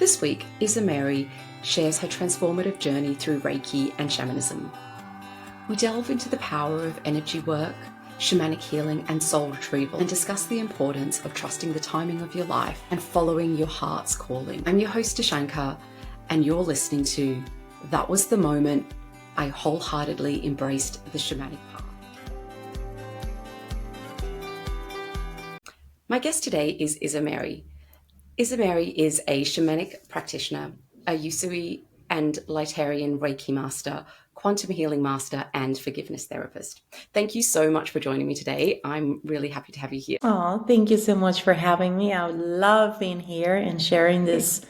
This week, IssaMary shares her transformative journey through Reiki and shamanism. We delve into the power of energy work, shamanic healing, and soul retrieval, and discuss the importance of trusting the timing of your life and following your heart's calling. I'm your host, Tashankar, and you're listening to That Was the Moment I Wholeheartedly Embraced the Shamanic Path. My guest today is IssaMary. IssaMary is a shamanic practitioner, a Usui and Lightarian Reiki master, quantum healing master, and forgiveness therapist. Thank you so much for joining me today. I'm really happy to have you here. Oh, thank you so much for having me. I would love being here and sharing this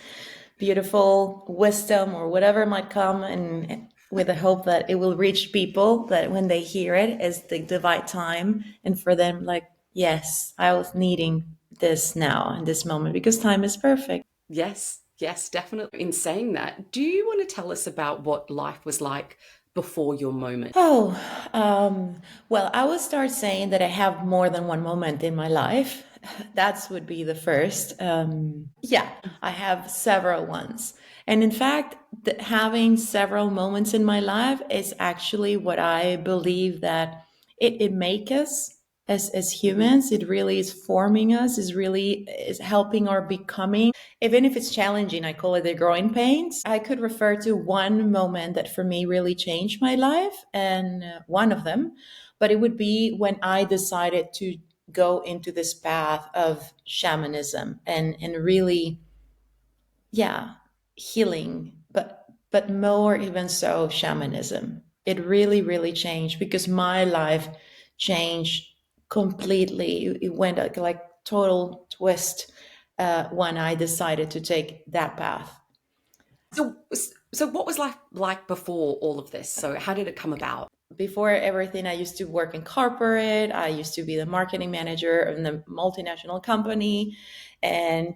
beautiful wisdom or whatever might come, and with the hope that it will reach people, that when they hear it is the divine time, and for them, like, yes, I was needing this now in this moment because time is perfect. Yes, definitely. In saying that, do you want to tell us about what life was like before your moment? Well, I will start saying that I have more than one moment in my life. That would be the first. I have several ones. And in fact, having several moments in my life is actually what I believe that it makes us as humans. It really is forming us, is helping our becoming. Even if it's challenging, I call it the growing pains. I could refer to one moment that for me really changed my life, and one of them, but it would be when I decided to go into this path of shamanism and really, healing, but more even so, shamanism. It really, really changed because my life changed completely. It went like total twist when I decided to take that path. So what was life like before all of this? So how did it come about? Before everything, I used to work in corporate. I used to be the marketing manager in the multinational company, and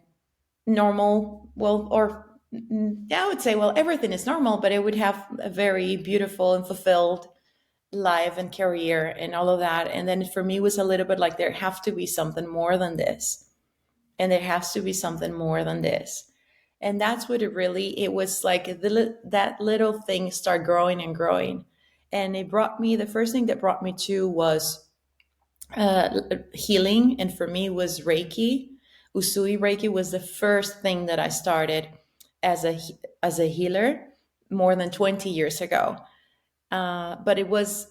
normal, I would say, well, everything is normal, but I would have a very beautiful and fulfilled life and career and all of that. And then for me, it was a little bit like there have to be something more than this, and there has to be something more than this. And that's what it was like, that little thing start growing and growing. And the first thing that brought me to was healing. And for me was Reiki. Usui Reiki was the first thing that I started as a healer more than 20 years ago. But it was,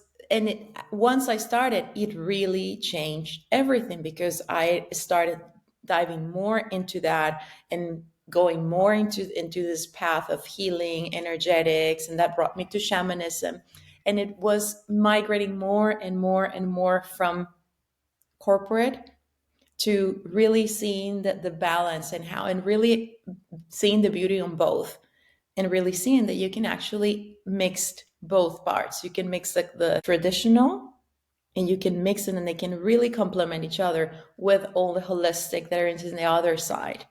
once I started, it really changed everything because I started diving more into that and going more into this path of healing, energetics, and that brought me to shamanism. And it was migrating more and more and more from corporate to really seeing the balance and really seeing the beauty on both, and really seeing that you can actually mix both parts. You can mix like the traditional, and you can mix it, and they can really complement each other with all the holistic that are into the other side.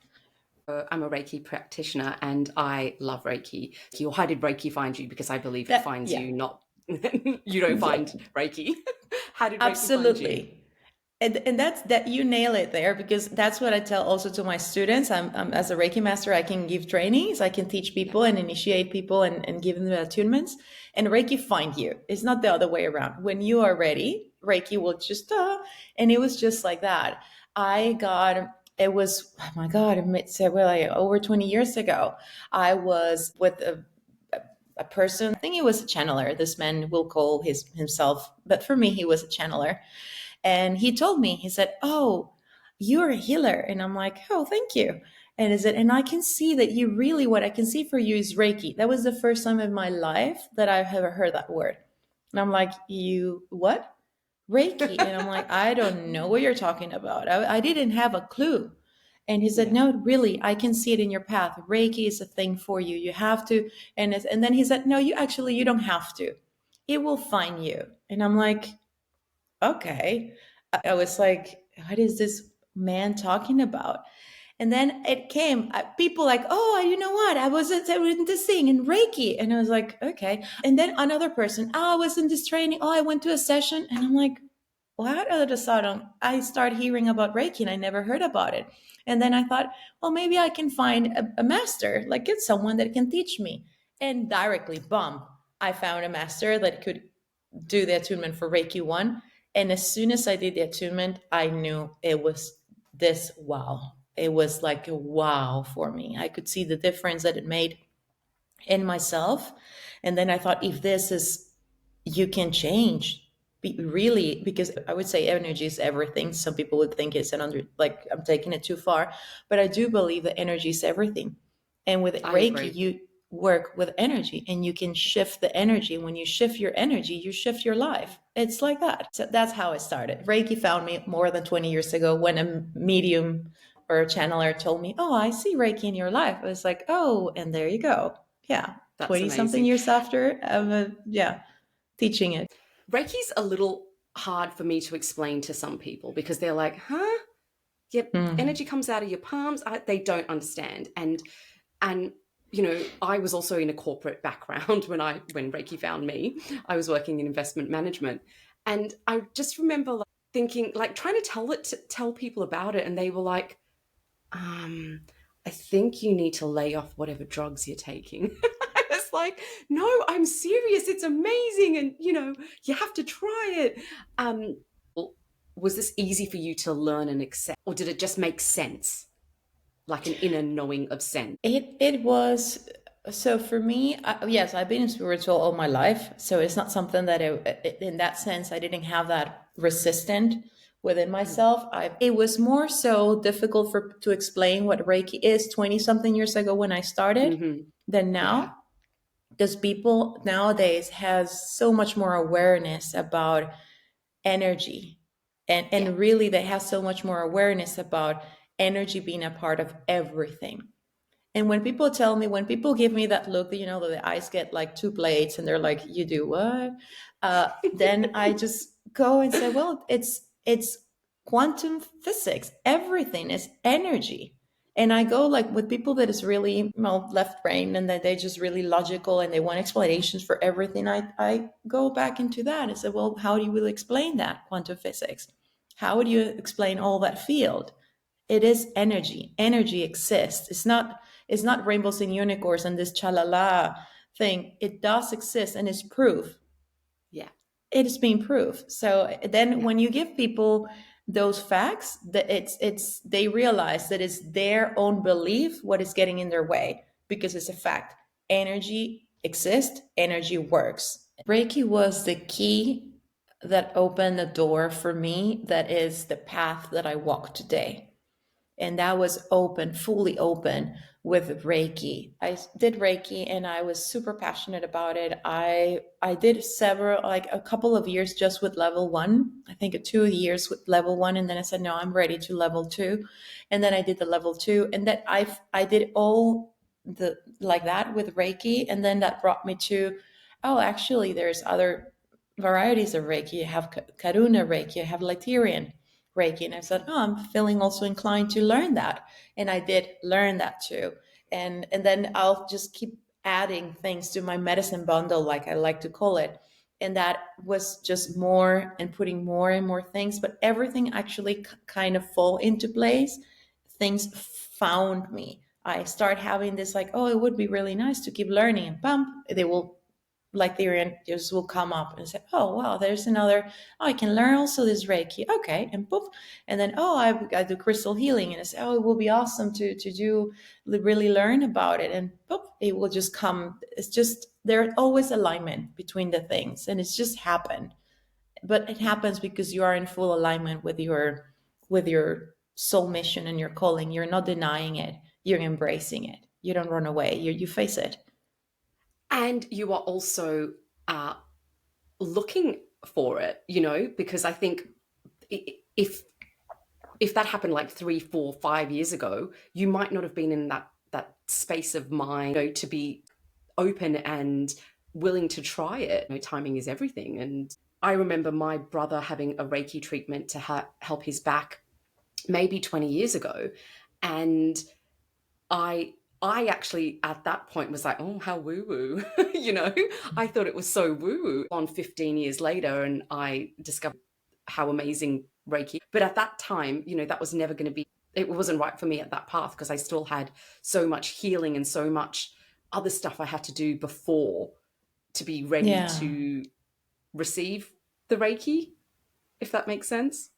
I'm a Reiki practitioner and I love Reiki. How did Reiki find you? Because I believe it finds you, not you don't find Reiki. How did Reiki Absolutely. find you? And that you nail it there, because that's what I tell also to my students. I'm as a Reiki master, I can give trainings, I can teach people and initiate people and give them the attunements. And Reiki find you. It's not the other way around. When you are ready, Reiki will just and it was just like that. It was, oh my God, over 20 years ago. I was with a person, I think he was a channeler. This man will call himself, but for me, he was a channeler. And he told me, he said, "Oh, you're a healer." And I'm like, "Oh, thank you." And and I can see that what I can see for you is Reiki. That was the first time in my life that I've ever heard that word. And I'm like, "You, what? Reiki?" And I'm like, "I don't know what you're talking about. I didn't have a clue." And he said, "No, really, I can see it in your path. Reiki is a thing for you. You have to." And then he said, "No, you don't have to. It will find you." And I'm like, okay. I was like, what is this man talking about? And then it came, people like, "Oh, you know what? I was in this thing in Reiki." And I was like, okay. And then another person, "Oh, I was in this training. Oh, I went to a session." And I'm like, what all of a sudden I start hearing about Reiki and I never heard about it. And then I thought, well, maybe I can find a master, like get someone that can teach me. And directly, boom, I found a master that could do the attunement for Reiki 1. And as soon as I did the attunement, I knew it was this wow. It was like a wow for me. I could see the difference that it made in myself. And then I thought, if this is, you can change. Really, because I would say energy is everything. Some people would think it's like I'm taking it too far, but I do believe that energy is everything. And with I Reiki, agree. you work with energy and you can shift the energy. When you shift your energy, you shift your life. It's like that. So that's how it started. Reiki found me more than 20 years ago when a medium or a channeler told me, "Oh, I see Reiki in your life." I was like, "Oh, and there you go." Yeah, That's 20 something amazing. years after, yeah, teaching it. Reiki's a little hard for me to explain to some people because they're like, huh? Yep, energy comes out of your palms. They don't understand. And I was also in a corporate background when Reiki found me. I was working in investment management, and I just remember like, thinking, like trying to tell people about it, and they were like, I think you need to lay off whatever drugs you're taking. I was like, no, I'm serious. It's amazing. And, you have to try it. Um, was this easy for you to learn and accept, or did it just make sense? Like an inner knowing of sense? It was, so for me, yes, I've been spiritual all my life, so it's not something that in that sense I didn't have that resistant within myself. It was more so difficult to explain what Reiki is 20 something years ago when I started Mm-hmm. than Yeah. now, because people nowadays has so much more awareness about energy, Yeah. and really they have so much more awareness about energy being a part of everything. And when people tell me, when people give me that look, that the eyes get like two plates and they're like, "You do what?" Then I just go and say, well, it's quantum physics. Everything is energy. And I go like with people that is really, left brain, and that they just really logical and they want explanations for everything. I go back into that and say, well, how do you really explain that quantum physics? How would you explain all that field? It is energy. Energy exists. It's not rainbows and unicorns and this chalala thing. It does exist and it's proof. Yeah. It is being proved. So then Yeah. when you give people those facts, that it's they realize that it's their own belief what is getting in their way, because it's a fact. Energy exists, energy works. Reiki was the key that opened the door for me, that is the path that I walk today. And that was open, fully open with Reiki. I did Reiki and I was super passionate about it. I did several, like a couple of years just with level 1. I think 2 years with level 1, and then I said no, I'm ready to level 2. And then I did the level 2, and that I did all the like that with Reiki, and then that brought me to, oh, actually there's other varieties of Reiki. You have Karuna Reiki, you have Lyterian Reiki. And I said, oh, I'm feeling also inclined to learn that. And I did learn that too. And then I'll just keep adding things to my medicine bundle, like I like to call it. And that was just more and putting more and more things, but everything actually kind of fall into place. Things found me. I start having this like, oh, it would be really nice to keep learning, and bump, they will, like the orienters will come up and say, oh, wow, there's another, oh, I can learn also this Reiki. Okay. And poof. And then, oh, I do crystal healing. And I say, oh, it will be awesome to do, really learn about it. And poof, it will just come. It's just, there's always alignment between the things, and it's just happened. But it happens because you are in full alignment with your soul mission and your calling. You're not denying it. You're embracing it. You don't run away. You face it. And you are also uh, looking for it, because I think if that happened like 3, 4, 5 years ago, you might not have been in that space of mind, to be open and willing to try it. Timing is everything. And I remember my brother having a Reiki treatment to help his back maybe 20 years ago, and I actually at that point was like, oh, how woo woo, I thought it was so woo woo. On 15 years later, and I discovered how amazing Reiki. But at that time, that was never going to be, it wasn't right for me at that path, because I still had so much healing and so much other stuff I had to do before to be ready Yeah. to receive the Reiki, if that makes sense.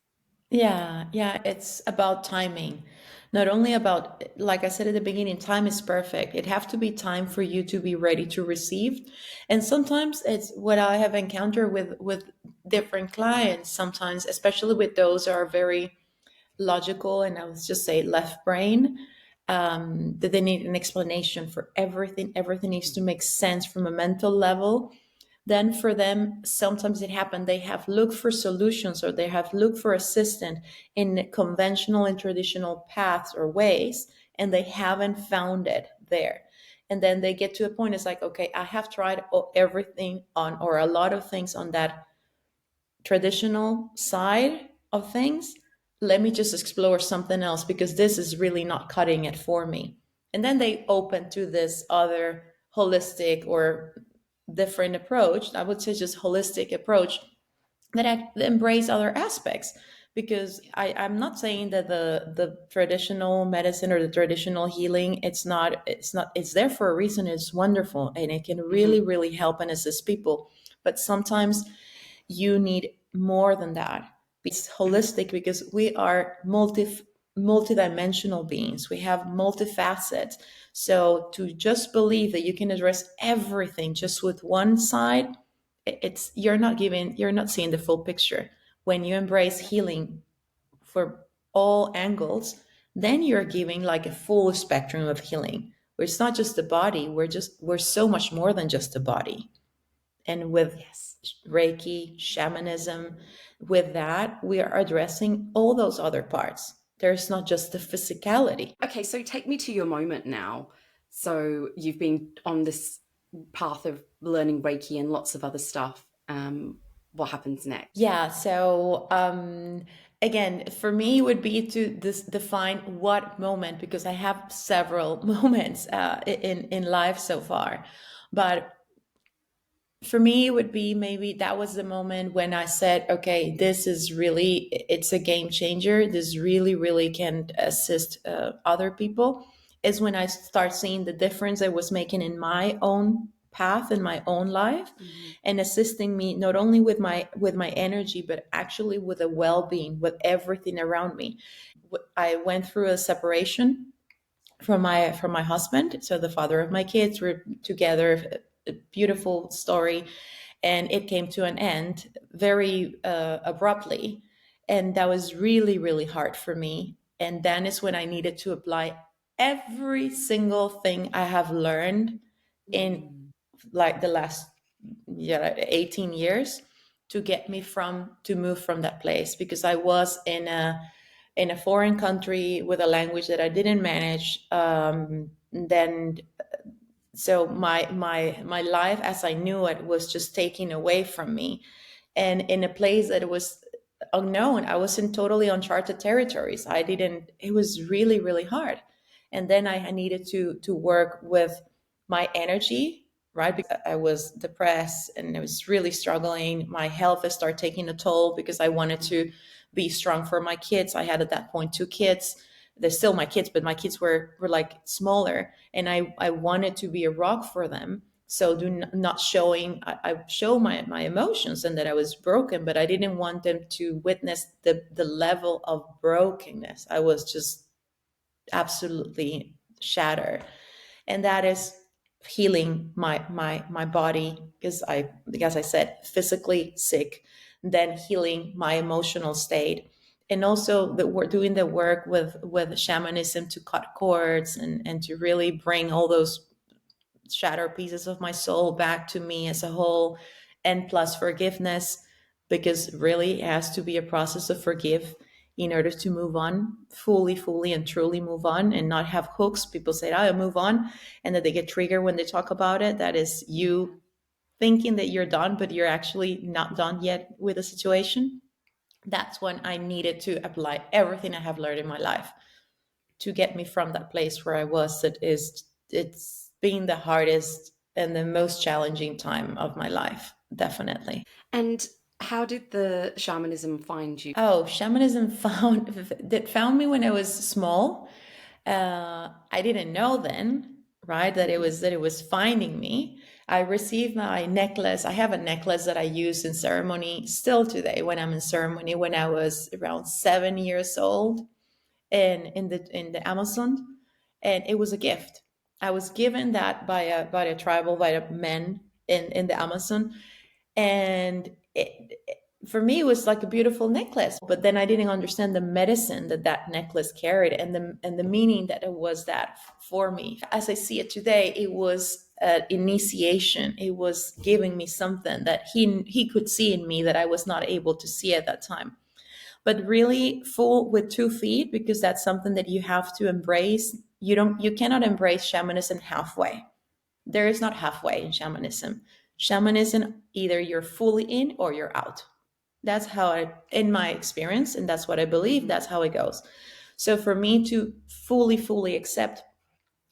Yeah, yeah, it's about timing. Not only about, like I said at the beginning, time is perfect. It have to be time for you to be ready to receive. And sometimes it's what I have encountered with different clients, sometimes, especially with those who are very logical and I would just say left brain, that they need an explanation for everything. Everything needs to make sense from a mental level. Then for them, sometimes it happened, they have looked for solutions or they have looked for assistance in conventional and traditional paths or ways, and they haven't found it there. And then they get to a point, it's like, okay, I have tried everything on, or a lot of things on that traditional side of things. Let me just explore something else because this is really not cutting it for me. And then they open to this other holistic or different approach. I would say just holistic approach that embrace other aspects. Because I'm not saying that the traditional medicine or the traditional healing, it's there for a reason. It's wonderful and it can really, Mm-hmm. really help and assist people. But sometimes you need more than that. It's holistic because we are multidimensional beings. We have multifacets. So to just believe that you can address everything just with one side, it's you're not seeing the full picture. When you embrace healing for all angles, then you're giving like a full spectrum of healing. Where it's not just the body, we're so much more than just the body. And with Yes. Reiki, shamanism, with that, we are addressing all those other parts. There's not just the physicality. Okay, so take me to your moment now. So you've been on this path of learning Reiki and lots of other stuff. What happens next? Yeah, so again, for me, it would be to define what moment, because I have several moments in life so far. But for me, it would be maybe that was the moment when I said, okay, this is really, it's a game changer. This really, really can assist other people. Is when I start seeing the difference I was making in my own path in my own life, Mm-hmm. and assisting me not only with my energy, but actually with the well-being, with everything around me. I went through a separation from my husband, so the father of my kids. Were together, a beautiful story, and it came to an end very abruptly, and that was really, really hard for me. And then is when I needed to apply every single thing I have learned in Mm-hmm. like the last 18 years to get me from to move from that place, because I was in a foreign country with a language that I didn't manage. Then so my life as I knew it was just taken away from me, and in a place that was unknown. I was in totally uncharted territories. I didn't. It was really, really hard. And then I needed to work with my energy, right? Because I was depressed and I was really struggling. My health had started taking a toll because I wanted to be strong for my kids. I had at that point two kids. They're still my kids, but my kids were like smaller, and I wanted to be a rock for them. So not showing, I show my emotions and that I was broken, but I didn't want them to witness the level of brokenness. I was just absolutely shattered. And that is healing my body, because I said physically sick, then healing my emotional state. And also that we're doing the work with shamanism to cut cords and to really bring all those shattered pieces of my soul back to me as a whole. And plus forgiveness, because really it has to be a process of forgive in order to move on fully and truly move on, and not have hooks. People say, "I move on," and that they get triggered when they talk about it. That is you thinking that you're done, but you're actually not done yet with a situation. That's when I needed to apply everything I have learned in my life to get me from that place where I was. It's been the hardest and the most challenging time of my life, definitely. And How did the shamanism find you? Oh, shamanism found me when I was small. I didn't know then, right, that it was finding me. I received my necklace. I have a necklace that I use in ceremony still today when I'm in ceremony. When I was around 7 years old, and in the Amazon, and it was a gift. I was given that by a men in the Amazon, and for me it was like a beautiful necklace. But then I didn't understand the medicine that that necklace carried, and the meaning that it was that for me. As I see it today, it was an initiation. It was giving me something that he could see in me that I was not able to see at that time. But really full with 2 feet, because that's something that you have to embrace. You cannot embrace shamanism halfway. There is not halfway in shamanism. Shamanism, either you're fully in or you're out. That's how in my experience, and that's what I believe, that's how it goes. So for me to fully accept,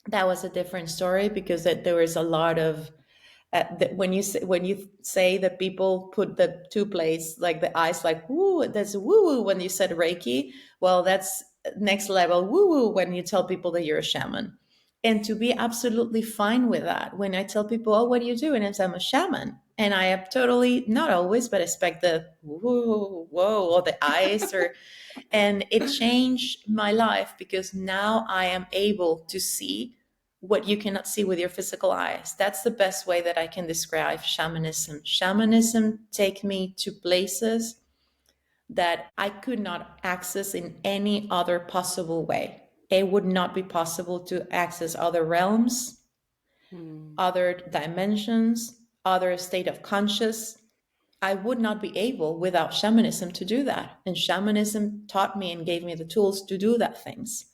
that was a different story, because there was a lot of when you say that people put the two plates, like the eyes, like woo, that's woo woo when you said Reiki. Well, that's next level woo woo when you tell people that you're a shaman. And to be absolutely fine with that, when I tell people, oh, what do you do? And I'm a shaman. And I am totally, not always, but expect the whoa, whoa, or the eyes, or, and it changed my life, because now I am able to see what you cannot see with your physical eyes. That's the best way that I can describe shamanism. Shamanism take me to places that I could not access in any other possible way. It would not be possible to access other realms, other dimensions, other state of conscious. I would not be able without shamanism to do that. And shamanism taught me and gave me the tools to do that things.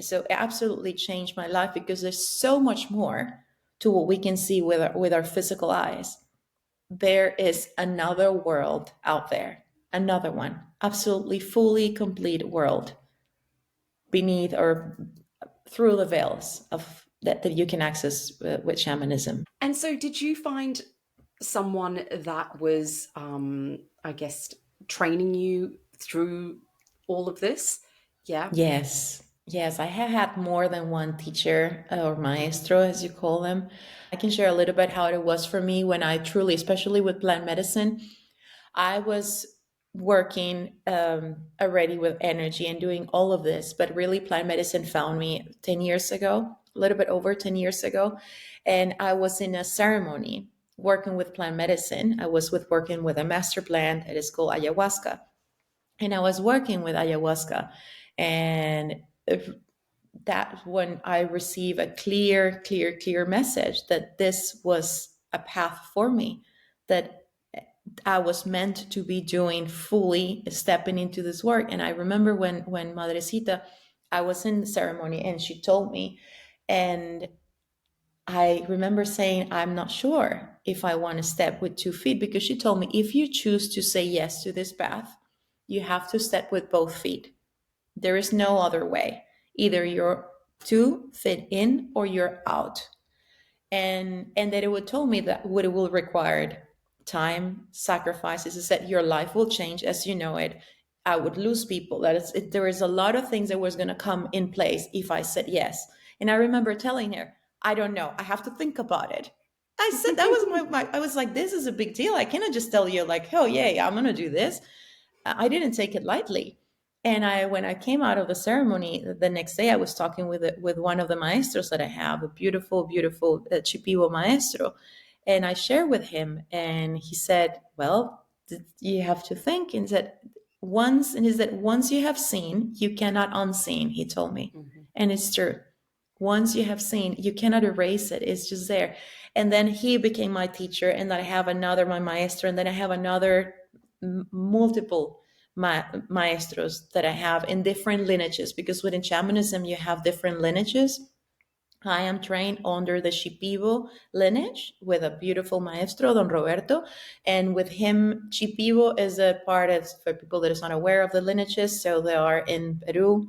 So it absolutely changed my life, because there's so much more to what we can see with our physical eyes. There is another world out there, another one, absolutely fully complete world beneath or through the veils of that you can access with shamanism. And so, did you find someone that was, I guess, training you through all of this? Yeah. Yes. Yes, I have had more than one teacher, or maestro, as you call them. I can share a little bit how it was for me when I truly, especially with plant medicine, I was working already with energy and doing all of this, but really plant medicine found me 10 years ago, a little bit over 10 years ago. And I was in a ceremony working with plant medicine. I was working with a master plant that is called ayahuasca. And I was working with ayahuasca. And that when I received a clear message that this was a path for me, that I was meant to be doing, fully stepping into this work. And I remember when Madrecita, I was in the ceremony and she told me, and I remember saying, I'm not sure if I want to step with 2 feet, because she told me, if you choose to say yes to this path, you have to step with both feet. There is no other way. Either you're 2 feet in or you're out. And that it would tell me that what it will require time, sacrifices, is that your life will change as you know it. I would lose people. There is a lot of things that was going to come in place if I said yes. And I remember telling her, I don't know. I have to think about it. I said that was I was like, this is a big deal. I cannot just tell you like, oh yeah, I'm going to do this. I didn't take it lightly. And when I came out of the ceremony the next day, I was talking with one of the maestros that I have, a beautiful, beautiful Chipiwo maestro. And I shared with him, and he said, well, you have to think. And he said, once you have seen, you cannot unseen, he told me. Mm-hmm. And it's true. Once you have seen, you cannot erase it. It's just there. And then he became my teacher, and then I have my maestro, and then I have another multiple maestros that I have in different lineages, because within shamanism you have different lineages. I am trained under the Shipibo lineage with a beautiful maestro, Don Roberto, and with him, Shipibo is a part of, for people that is not aware of the lineages, so they are in Peru,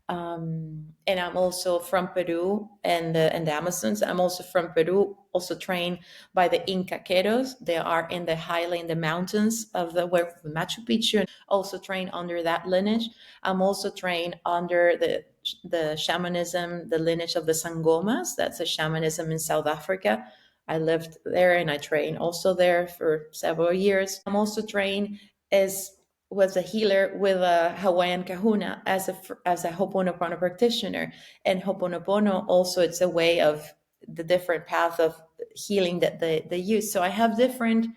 And I'm also from Peru and the Amazons. I'm also from Peru, also trained by the Incaqueros. They are in the highly in the mountains of the where Machu Picchu, and also trained under that lineage. I'm also trained under the shamanism, the lineage of the Sangomas. That's a shamanism in South Africa. I lived there and I trained also there for several years. I'm also trained as was a healer with a Hawaiian kahuna as a Ho'oponopono practitioner. And Ho'oponopono also, it's a way of the different path of healing that they use. So I have different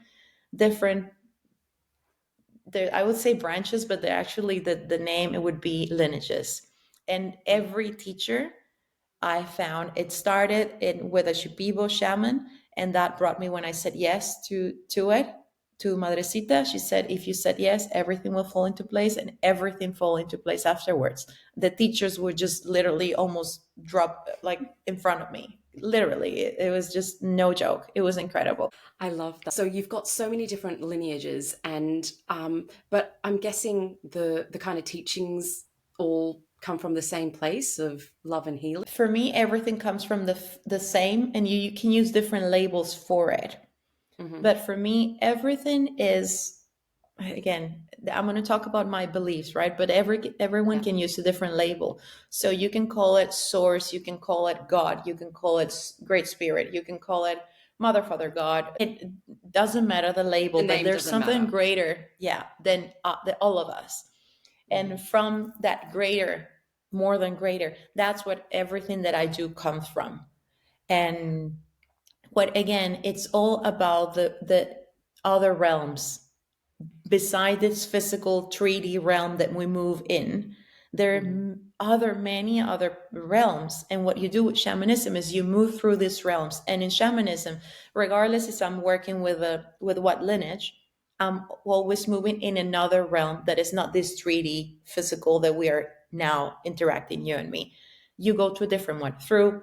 there, I would say branches, but they're actually the name, it would be lineages. And every teacher I found, it started with a Shipibo shaman, and that brought me when I said yes to it, to Madrecita. She said, if you said yes, everything will fall into place, and everything fall into place afterwards. The teachers would just literally almost drop like in front of me. Literally, it was just no joke. It was incredible. I love that. So you've got so many different lineages, and but I'm guessing the kind of teachings all come from the same place of love and healing. For me, everything comes from the same, and you can use different labels for it. Mm-hmm. But for me, everything is, again, I'm going to talk about my beliefs, right? But everyone can use a different label. So you can call it source, you can call it God, you can call it great spirit, you can call it mother, father, God. It doesn't matter the label, The but name there's doesn't something matter. greater, than all of us. And from that greater, more than greater, that's what everything that I do comes from. And what, again, it's all about the other realms beside this physical 3D realm that we move in. There are many other realms, and what you do with shamanism is you move through these realms. And in shamanism, regardless if I'm working with what lineage, I'm always moving in another realm that is not this 3D physical that we are now interacting, you and me. You go to a different one through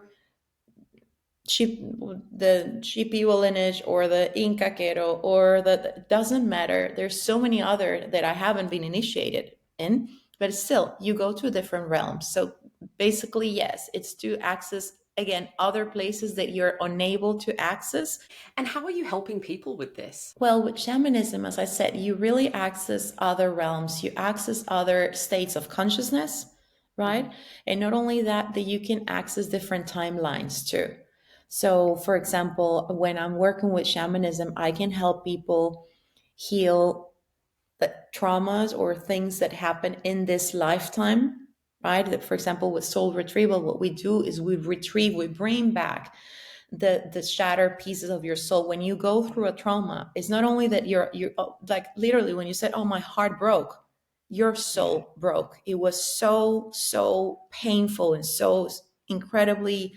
the Shipibo lineage or the Incaquero or the doesn't matter. There's so many other that I haven't been initiated in, but still you go to a different realm. So basically, yes, it's to access again other places that you're unable to access. And how are you helping people with this? Well, with shamanism, as I said, you really access other realms, you access other states of consciousness, right? And not only that, that you can access different timelines too. So, for example, when I'm working with shamanism, I can help people heal the traumas or things that happen in this lifetime, right? That, for example, with soul retrieval, what we do is we bring back the shattered pieces of your soul. When you go through a trauma, it's not only that you're like literally when you said, oh, my heart broke, your soul broke. It was so painful and so incredibly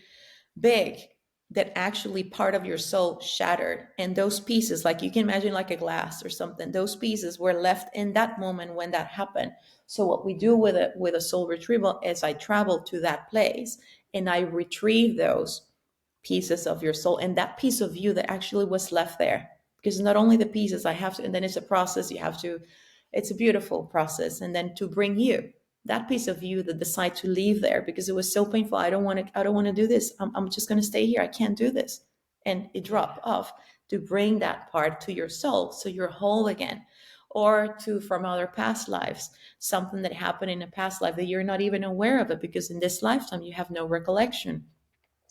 big that actually part of your soul shattered, and those pieces, like you can imagine like a glass or something, those pieces were left in that moment when that happened. So what we do with a soul retrieval is I travel to that place and I retrieve those pieces of your soul and that piece of you that actually was left there, because not only the pieces I have to, and then it's a process, you have to, it's a beautiful process, and then to bring you that piece of you that decide to leave there because it was so painful. I don't want to do this. I'm just going to stay here. I can't do this. And it drop off, to bring that part to your soul so you're whole again. Or to, from other past lives, something that happened in a past life that you're not even aware of it because in this lifetime you have no recollection,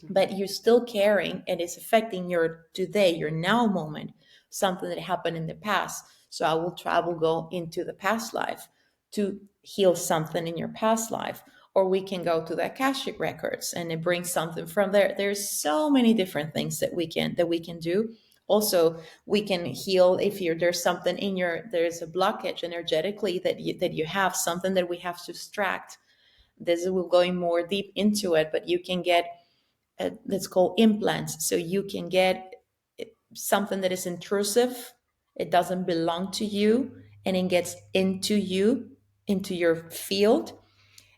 but you're still caring and it's affecting your today, your now moment, something that happened in the past. So I will travel, go into the past life to heal something in your past life. Or we can go to the Akashic records and it brings something from there. There's so many different things that we can do. Also, we can heal if there's something in there's a blockage energetically that you have, something that we have to extract. This will going more deep into it, but you can get that's called implants. So you can get something that is intrusive, it doesn't belong to you, and it gets into you, into your field,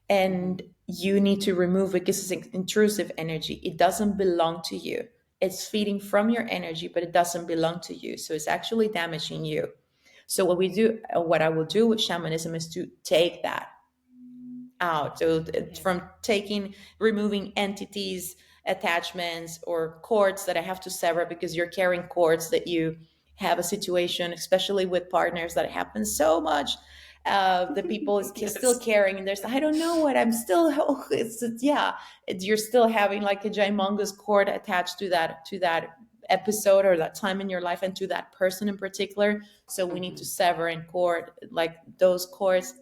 and you need to remove it because it's intrusive energy. It doesn't belong to you. It's feeding from your energy, but it doesn't belong to you. So it's actually damaging you. So what I will do with shamanism is to take that out. So Yeah. from removing entities, attachments, or cords that I have to sever, because you're carrying cords that you have a situation, especially with partners, that happens so much. The people is still Yes. carrying, and there's, I don't know what I'm still, yeah, you're still having like a ginormous cord attached to that episode or that time in your life, and to that person in particular. So we need to Mhm. sever and cord like those cords.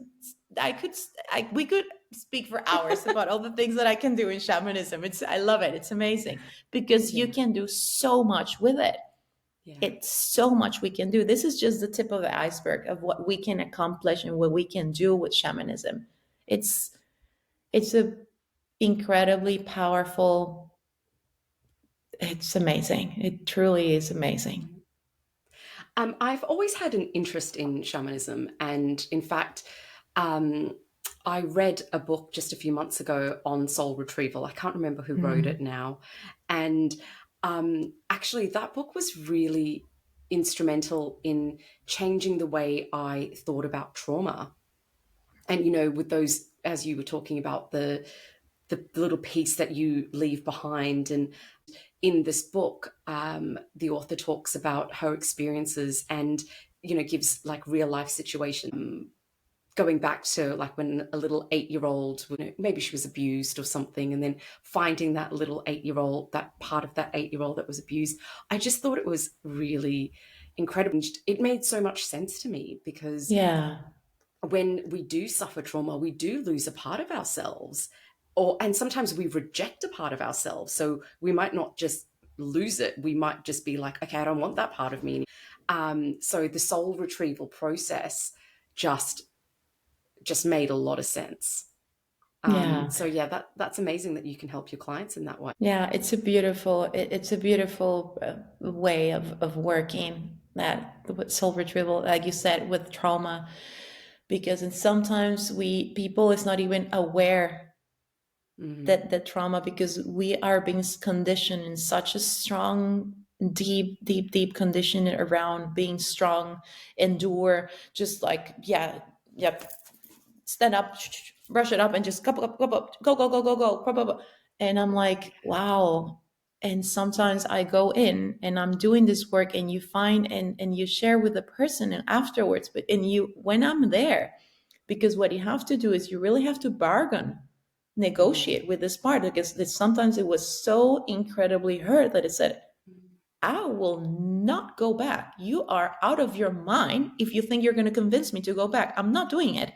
We could speak for hours about all the things that I can do in shamanism. I love it. It's amazing because you Yeah. can do so much with it. Yeah. It's so much we can do. This is just the tip of the iceberg of what we can accomplish and what we can do with shamanism. It's it's a incredibly powerful. It's amazing. It truly is amazing. I've always had an interest in shamanism, and in fact, um, I read a book just a few months ago on soul retrieval. I can't remember who wrote it Mm. now, and actually, that book was really instrumental in changing the way I thought about trauma. And with those, as you were talking about the little piece that you leave behind, and in this book, the author talks about her experiences and gives like real life situation, going back to like when a little 8-year-old, maybe she was abused or something, and then finding that little 8-year-old, that part of that 8-year-old that was abused. I just thought it was really incredible. It made so much sense to me, because Yeah. when we do suffer trauma, we do lose a part of ourselves, and sometimes we reject a part of ourselves. So we might not just lose it. We might just be like, okay, I don't want that part of me. So the soul retrieval process just made a lot of sense. Yeah. So yeah, that's amazing that you can help your clients in that way. Yeah, it's a beautiful way of working that with soul retrieval, like you said, with trauma, because sometimes we people is not even aware Mm, that the trauma, because we are being conditioned in such a strong, deep conditioning around being strong, endure, just like, yeah, yep, stand up, brush it up, and just go. And I'm like, wow. And sometimes I go in and I'm doing this work, and you find and you share with the person and afterwards, but and you when I'm there, because what you have to do is you really have to bargain, mm, negotiate with this part, because sometimes it was so incredibly hurt that it said, I will not go back. You are out of your mind if you think you're going to convince me to go back. I'm not doing it.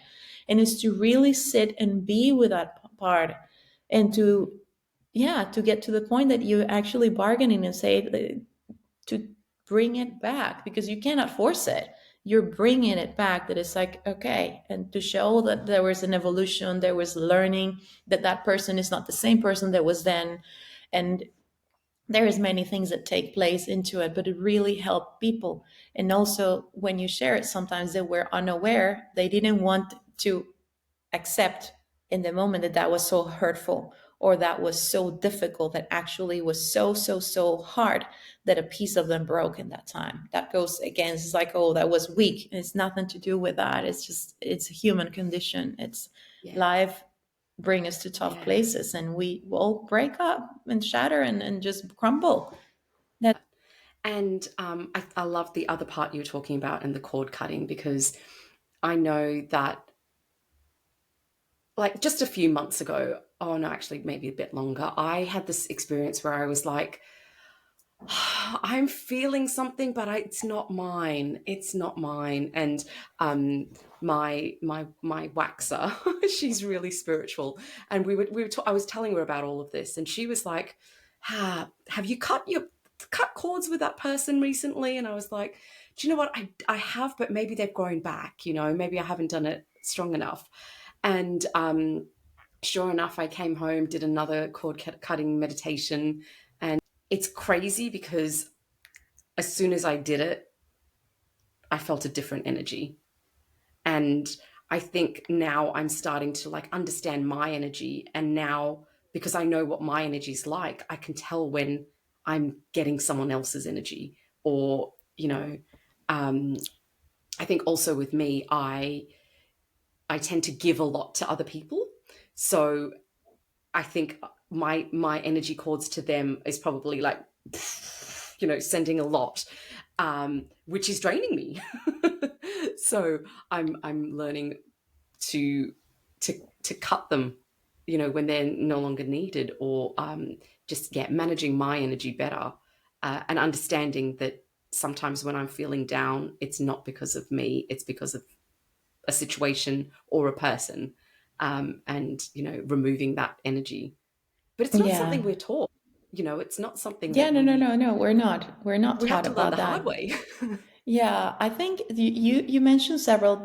And it's to really sit and be with that part, and mm, to, yeah, to get to the point that you're actually bargaining and say, to bring it back, because you cannot force it. You're bringing it back, that it's like, okay, and to show that there was an evolution, there was learning, that that person is not the same person that was then. And there is many things that take place into it, but it really helped people. And also when you share it, sometimes they were unaware, they didn't want to accept in the moment that that was so hurtful, or that was so difficult, that actually was so hard, that a piece of them broke in that time. That goes against, it's like, oh, that was weak, and it's nothing to do with that. It's just, it's a human condition. It's yeah, life bring us to tough yeah. places, and we will break up and shatter and just crumble. That. And I love the other part you were talking about, and the cord cutting, because I know that, like, just a few months ago, oh no, actually maybe a bit longer, I had this experience where I was like, I'm feeling something, but it's not mine. It's not mine. And my waxer, she's really spiritual, and I was telling her about all of this, and she was like, have you cut cords with that person recently? And I was like, do you know what? I have, but maybe they've grown back. Maybe I haven't done it strong enough. And sure enough, I came home, did another cord cutting meditation, and it's crazy because as soon as I did it, I felt a different energy. And I think now I'm starting to like understand my energy. And now, because I know what my energy is like, I can tell when I'm getting someone else's energy. Or, um, I think also with me, I tend to give a lot to other people. So I think my energy cords to them is probably like, sending a lot, which is draining me. So I'm learning to to cut them, when they're no longer needed, or just managing my energy better, and understanding that sometimes when I'm feeling down, it's not because of me, it's because of a situation or a person, and removing that energy. But it's not something Yeah. we're taught. It's not something Yeah, that no, no, no, no. We're not we have taught to learn about the hard that. way. Yeah, I think you mentioned several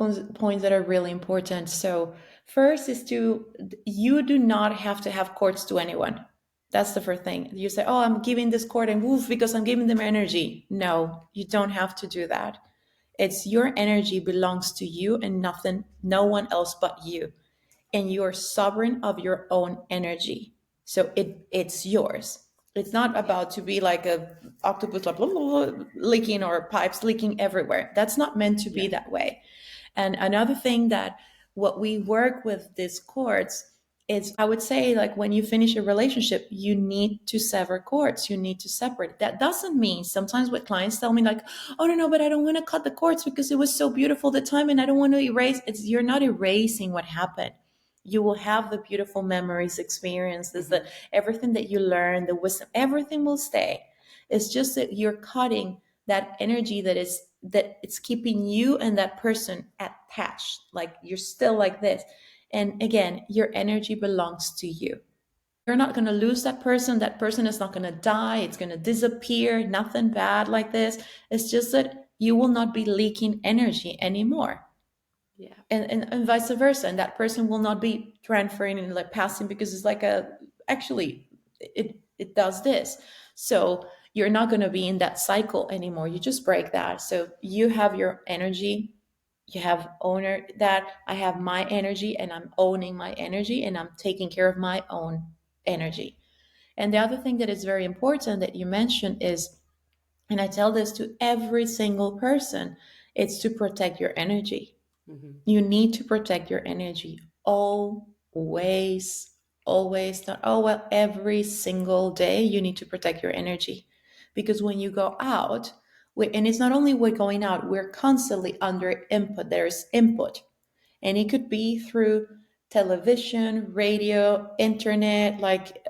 points that are really important. So first is you do not have to have courts to anyone. That's the first thing. You say, "Oh, I'm giving this court and woof because I'm giving them energy." No, you don't have to do that. It's your energy belongs to you and nothing, no one else but you, and you're sovereign of your own energy. So it's yours. It's not Yeah. about to be like a octopus like, blah, blah, blah, leaking or pipes leaking everywhere. That's not meant to be Yeah. that way. And another thing that what we work with these cords is, I would say, like when you finish a relationship, you need to sever cords. You need to separate. That doesn't mean sometimes what clients tell me like, oh no, but I don't want to cut the cords because it was so beautiful the time and I don't want to erase. You're not erasing what happened. You will have the beautiful memories, experiences, Mm-hmm. the everything that you learn, the wisdom, everything will stay. It's just that you're cutting that energy that it's keeping you and that person attached. Like you're still like this. And again, your energy belongs to you. You're not going to lose that person. That person is not going to die. It's going to disappear. Nothing bad like this. It's just that you will not be leaking energy anymore, Yeah. and vice versa, and that person will not be transferring and like passing, because it's like a actually it does this. So you're not going to be in that cycle anymore. You just break that. So you have your energy, you have owner that I have my energy and I'm owning my energy and I'm taking care of my own energy. And the other thing that is very important that you mentioned is, and I tell this to every single person, it's to protect your energy. Mm-hmm. You need to protect your energy always, always, not, oh, well, every single day you need to protect your energy. Because when you go out, and it's not only we're going out, we're constantly under input. There's input, and it could be through television, radio, internet, like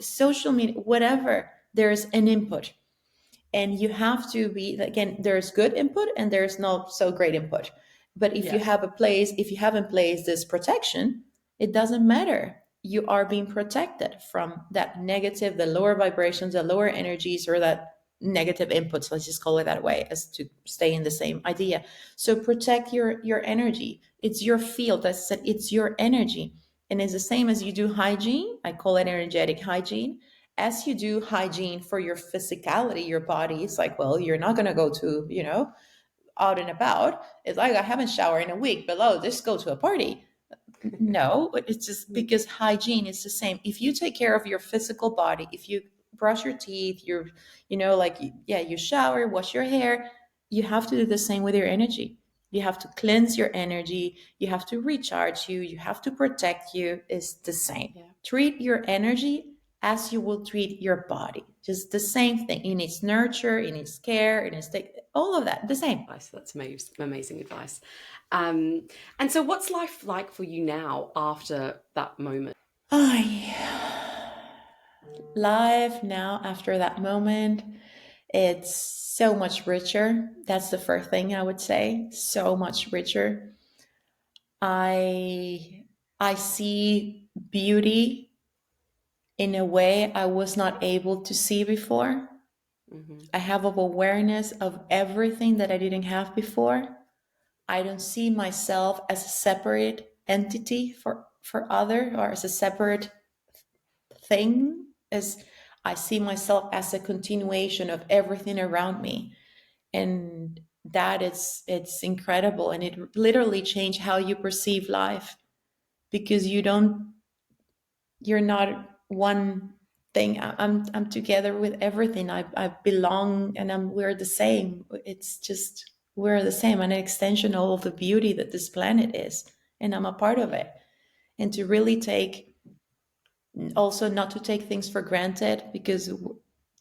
social media, whatever. There's an input, and you have to be, again, there's good input and there's not so great input. But if you Yeah. have a place, if you have in place this protection, it doesn't matter. You are being protected from that negative, the lower vibrations, the lower energies, or that negative inputs, let's just call it that way, as to stay in the same idea. So protect your energy. It's your field. As I said, it's your energy. And it's the same as you do hygiene. I call it energetic hygiene. As you do hygiene for your physicality, your body, it's like, well, you're not going to go to, out and about. It's like, I haven't showered in a week, but oh, just go to a party. No, it's just because hygiene is the same. If you take care of your physical body, if you brush your teeth, like, yeah, you shower, wash your hair, you have to do the same with your energy. You have to cleanse your energy. You have to recharge you. You have to protect you. It's the same. Yeah. Treat your energy as you will treat your body. Just the same thing. It needs nurture, it needs care, it needs all of that, the same. Advice. That's amazing advice. Um, and so, what's life like for you now after that moment? Life now after that moment, it's so much richer. That's the first thing I would say. So much richer. I I see beauty in a way I was not able to see before. Mm-hmm. I have an awareness of everything that I didn't have before. I don't see myself as a separate entity for other, or as a separate thing. As I see myself as a continuation of everything around me. And that is, it's incredible, and it literally changed how you perceive life, because you're not one thing. I'm together with everything. I belong, and we're the same. It's just, we're the same. I'm an extension of all of the beauty that this planet is, and I'm a part of Yeah. it. and to really take, also not to take things for granted, because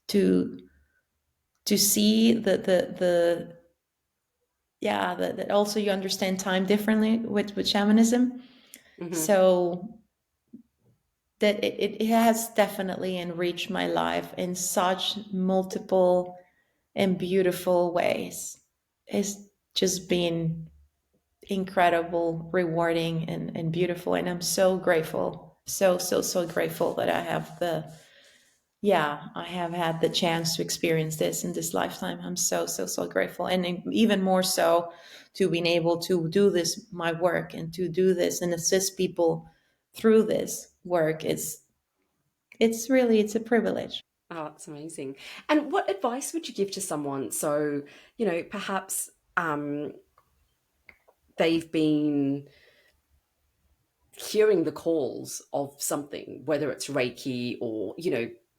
to see the yeah, that also you understand time differently with shamanism. Mm-hmm. So that it has definitely enriched my life in such multiple and beautiful ways. It's just been incredible, rewarding, and beautiful. And I'm so grateful, so grateful that I have had the chance to experience this in this lifetime. I'm so grateful. And even more so to being able to do this, my work, and to do this and assist people through this work. It's a privilege. Oh, that's amazing. And what advice would you give to someone? So, perhaps they've been hearing the calls of something, whether it's Reiki or,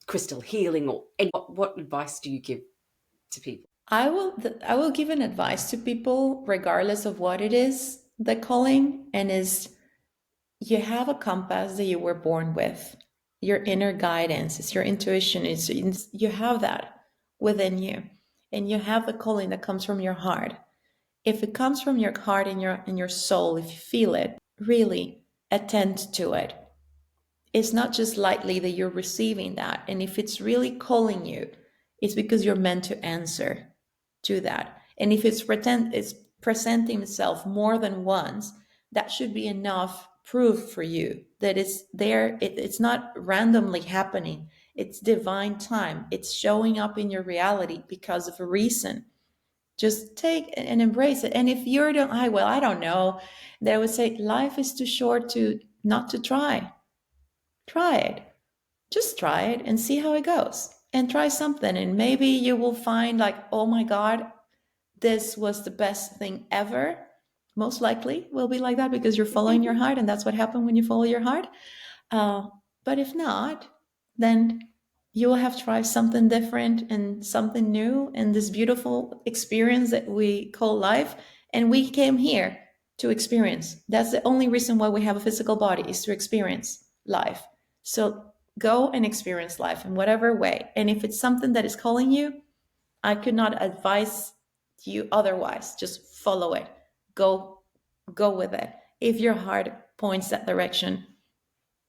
crystal healing or any, what advice do you give to people? I will give an advice to people regardless of what it is, the calling, and is, you have a compass that you were born with. Your inner guidance, it's your intuition, you have that within you. And you have the calling that comes from your heart. If it comes from your heart and your soul, if you feel it, really attend to it. It's not just lightly that you're receiving that. And if it's really calling you, it's because you're meant to answer to that. And if it's presenting itself more than once, that should be enough proof for you that it's there. It's not randomly happening. It's divine time. It's showing up in your reality because of a reason. Just take and embrace it. And if you're I don't know, then I would say life is too short to not to try. Try it. Just try it and see how it goes. And try something. And maybe you will find like, oh my God, this was the best thing ever. Most likely will be like that because you're following your heart. And that's what happens when you follow your heart. But if not, then you will have tried something different and something new in this beautiful experience that we call life. And we came here to experience. That's the only reason why we have a physical body, is to experience life. So go and experience life in whatever way. And if it's something that is calling you, I could not advise you otherwise. Just follow it. Go with it. If your heart points that direction,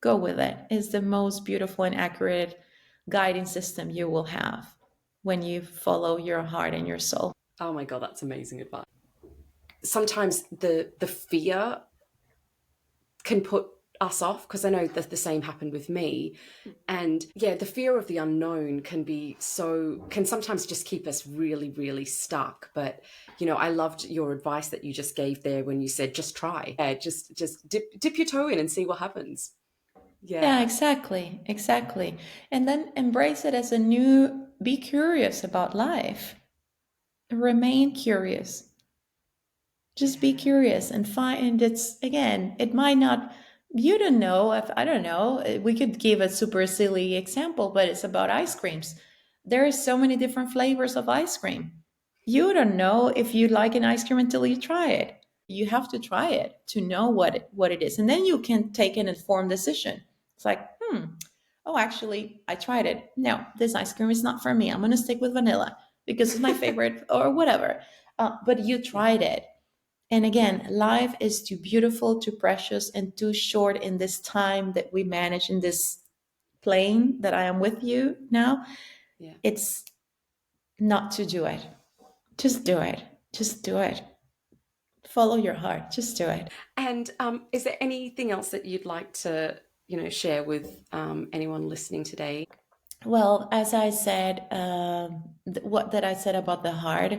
go with it. It's the most beautiful and accurate guiding system you will have when you follow your heart and your soul. Oh my God, that's amazing advice. Sometimes the fear can put us off, because I know that the same happened with me. And yeah, the fear of the unknown can sometimes just keep us really, really stuck. But I loved your advice that you just gave there when you said just try. Yeah, just dip your toe in and see what happens. Yeah, Yeah. exactly. And then embrace it as a new, be curious about life. Remain curious. Just be curious and find, it's, again, it might not, you don't know, if I don't know, we could give a super silly example, but it's about ice creams. There are so many different flavors of ice cream. You don't know if you like an ice cream until you try it. You have to try it to know what it is, and then you can take an informed decision. It's like, oh, actually, I tried it. No, this ice cream is not for me. I'm going to stick with vanilla because it's my favorite, or whatever. But you tried it. And again, life is too beautiful, too precious, and too short in this time that we manage in this plane that I am with you now. Yeah. It's not to do it. Just do it. Just do it. Follow your heart. Just do it. And is there anything else that you'd like to, share with anyone listening today? Well, as I said, what that I said about the heart,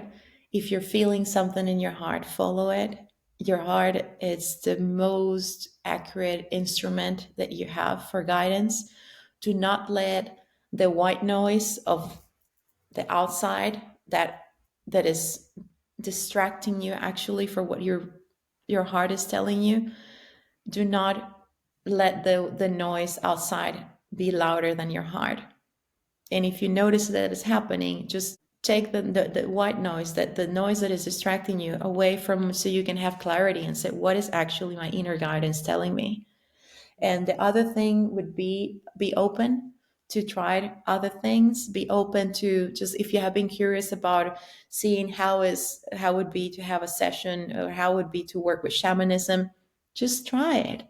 if you're feeling something in your heart, follow it. Your heart is the most accurate instrument that you have for guidance. Do not let the white noise of the outside that is distracting you actually for what your heart is telling you. Do not let the noise outside be louder than your heart. And if you notice that it's happening, just take the white noise, that the noise that is distracting you away from, so you can have clarity and say, what is actually my inner guidance telling me? And the other thing would be open to try other things. Be open to, just if you have been curious about seeing how it would be to have a session, or how it would be to work with shamanism, just try it.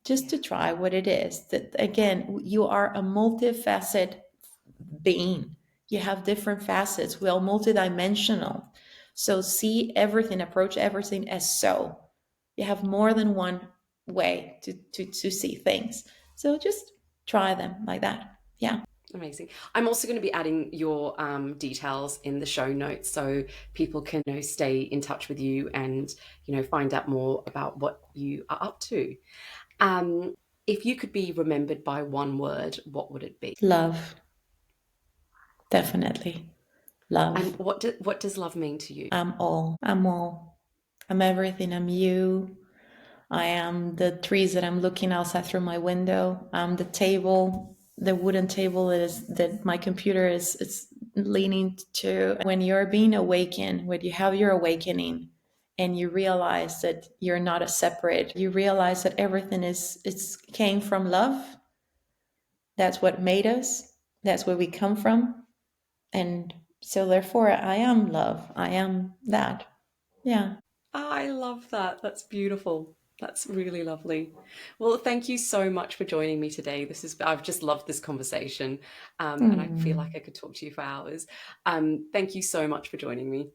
Just to try what it is. That again, you are a multifaceted being. You have different facets. We are multidimensional. So see everything, approach everything as so. You have more than one way to see things. So just try them like that. Yeah. Amazing. I'm also going to be adding your details in the show notes so people can stay in touch with you and find out more about what you are up to. If you could be remembered by one word, what would it be? Love. Definitely. Love. And what does love mean to you? I'm all. I'm all. I'm everything. I'm you. I am the trees that I'm looking outside through my window. I'm the table, the wooden table that my computer is leaning to. When you're being awakened, when you have your awakening, and you realize that you're not a separate, you realize that everything came from love. That's what made us. That's where we come from. And so therefore I am love. I am that. Yeah. I love that. That's beautiful. That's really lovely. Well, thank you so much for joining me today. I've just loved this conversation, and I feel like I could talk to you for hours. Thank you so much for joining me.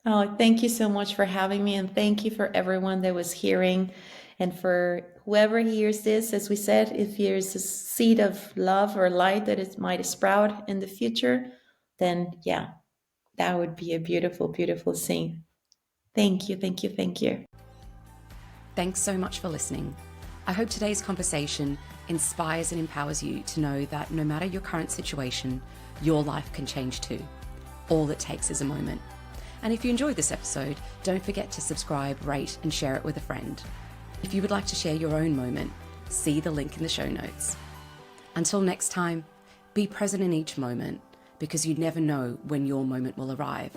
Oh, thank you so much for having me. And thank you for everyone that was hearing. And for whoever hears this, as we said, if there's a seed of love or light that it might sprout in the future, then yeah, that would be a beautiful, beautiful thing. Thank you, thank you, thank you. Thanks so much for listening. I hope today's conversation inspires and empowers you to know that no matter your current situation, your life can change too. All it takes is a moment. And if you enjoyed this episode, don't forget to subscribe, rate, and share it with a friend. If you would like to share your own moment, see the link in the show notes. Until next time, be present in each moment, because you never know when your moment will arrive,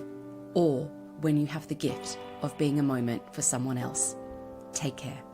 or when you have the gift of being a moment for someone else. Take care.